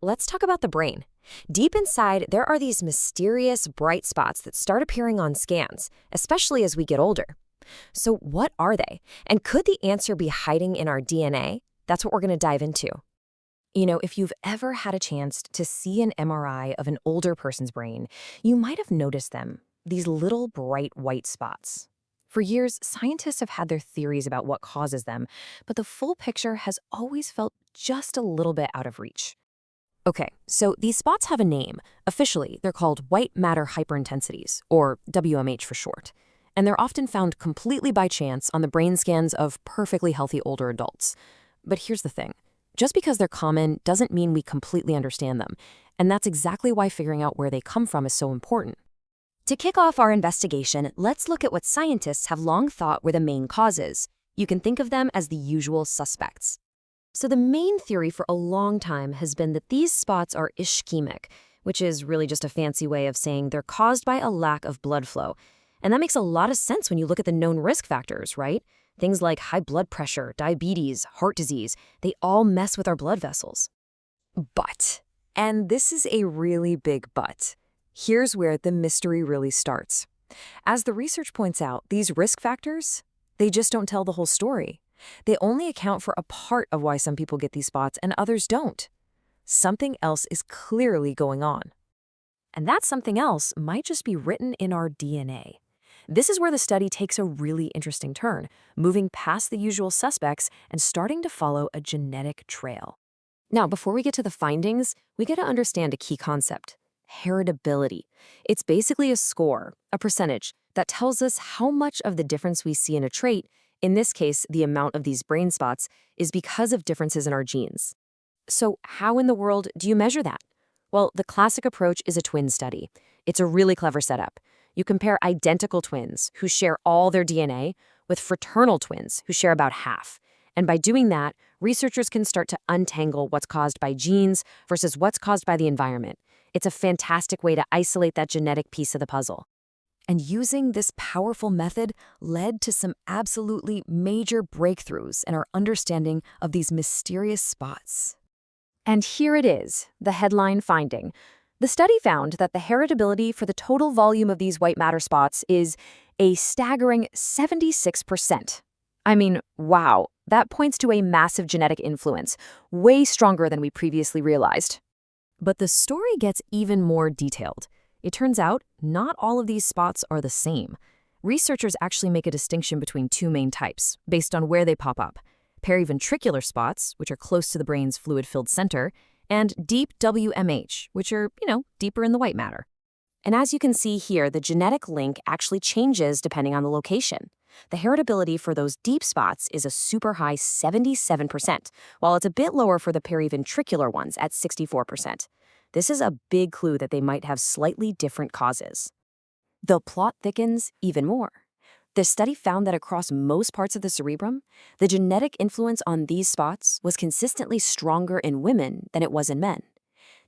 Let's talk about the brain. Deep inside, there are these mysterious bright spots that start appearing on scans, especially as we get older. So what are they? And could the answer be hiding in our DNA? That's what we're going to dive into. If you've ever had a chance to see an MRI of an older person's brain, you might have noticed them, these little bright white spots. For years, scientists have had their theories about what causes them, but the full picture has always felt just a little bit out of reach. Okay, so these spots have a name. Officially, they're called white matter hyperintensities, or WMH for short. And they're often found completely by chance on the brain scans of perfectly healthy older adults. But here's the thing. Just because they're common doesn't mean we completely understand them. And that's exactly why figuring out where they come from is so important. To kick off our investigation, let's look at what scientists have long thought were the main causes. You can think of them as the usual suspects. So the main theory for a long time has been that these spots are ischemic, which is really just a fancy way of saying they're caused by a lack of blood flow. And that makes a lot of sense when you look at the known risk factors, right? Things like high blood pressure, diabetes, heart disease, they all mess with our blood vessels. But, and this is a really big but, here's where the mystery really starts. As the research points out, these risk factors, they just don't tell the whole story. They only account for a part of why some people get these spots and others don't. Something else is clearly going on. And that something else might just be written in our DNA. This is where the study takes a really interesting turn, moving past the usual suspects and starting to follow a genetic trail. Now, before we get to the findings, we got to understand a key concept: heritability. It's basically a score, a percentage, that tells us how much of the difference we see in a trait, in this case, the amount of these brain spots, is because of differences in our genes. So how in the world do you measure that? Well, the classic approach is a twin study. It's a really clever setup. You compare identical twins who share all their DNA with fraternal twins who share about half. And by doing that, researchers can start to untangle what's caused by genes versus what's caused by the environment. It's a fantastic way to isolate that genetic piece of the puzzle. And using this powerful method led to some absolutely major breakthroughs in our understanding of these mysterious spots. And here it is, the headline finding. The study found that the heritability for the total volume of these white matter spots is a staggering 76%. I mean, wow, that points to a massive genetic influence, way stronger than we previously realized. But the story gets even more detailed. It turns out, not all of these spots are the same. Researchers actually make a distinction between two main types, based on where they pop up: periventricular spots, which are close to the brain's fluid-filled center, and deep WMH, which are, deeper in the white matter. And as you can see here, the genetic link actually changes depending on the location. The heritability for those deep spots is a super high 77%, while it's a bit lower for the periventricular ones at 64%. This is a big clue that they might have slightly different causes. The plot thickens even more. The study found that across most parts of the cerebrum, the genetic influence on these spots was consistently stronger in women than it was in men.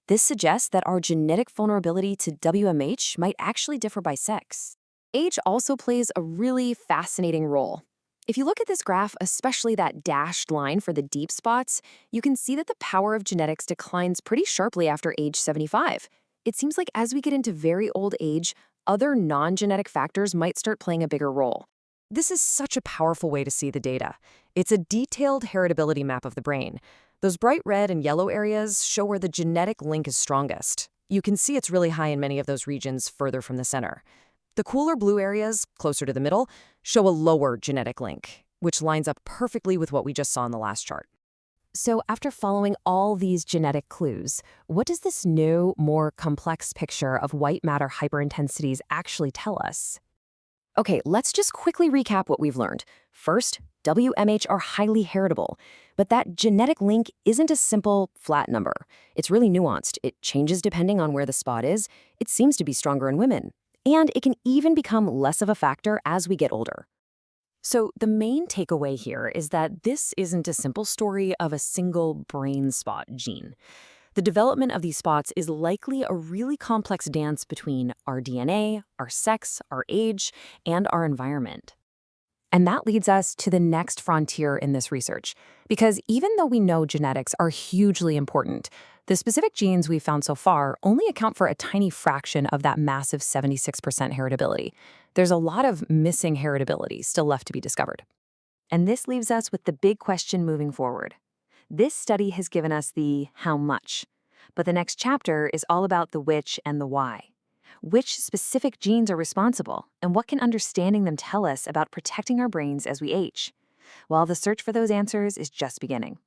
This suggests that our genetic vulnerability to WMH might actually differ by sex. Age also plays a really fascinating role. If you look at this graph, especially that dashed line for the deep spots, you can see that the power of genetics declines pretty sharply after age 75. It seems like as we get into very old age, other non-genetic factors might start playing a bigger role. This is such a powerful way to see the data. It's a detailed heritability map of the brain. Those bright red and yellow areas show where the genetic link is strongest. You can see it's really high in many of those regions further from the center. The cooler blue areas, closer to the middle, show a lower genetic link, which lines up perfectly with what we just saw in the last chart. So after following all these genetic clues, what does this new, more complex picture of white matter hyperintensities actually tell us? Okay, let's just quickly recap what we've learned. First, WMH are highly heritable, but that genetic link isn't a simple, flat number. It's really nuanced. It changes depending on where the spot is. It seems to be stronger in women. And it can even become less of a factor as we get older. So the main takeaway here is that this isn't a simple story of a single brain spot gene. The development of these spots is likely a really complex dance between our DNA, our sex, our age, and our environment. And that leads us to the next frontier in this research, because even though we know genetics are hugely important, The specific genes we've found so far only account for a tiny fraction of that massive 76% heritability. There's a lot of missing heritability still left to be discovered. And this leaves us with the big question moving forward. This study has given us the how much, but the next chapter is all about the which and the why. Which specific genes are responsible, and what can understanding them tell us about protecting our brains as we age? Well, the search for those answers is just beginning.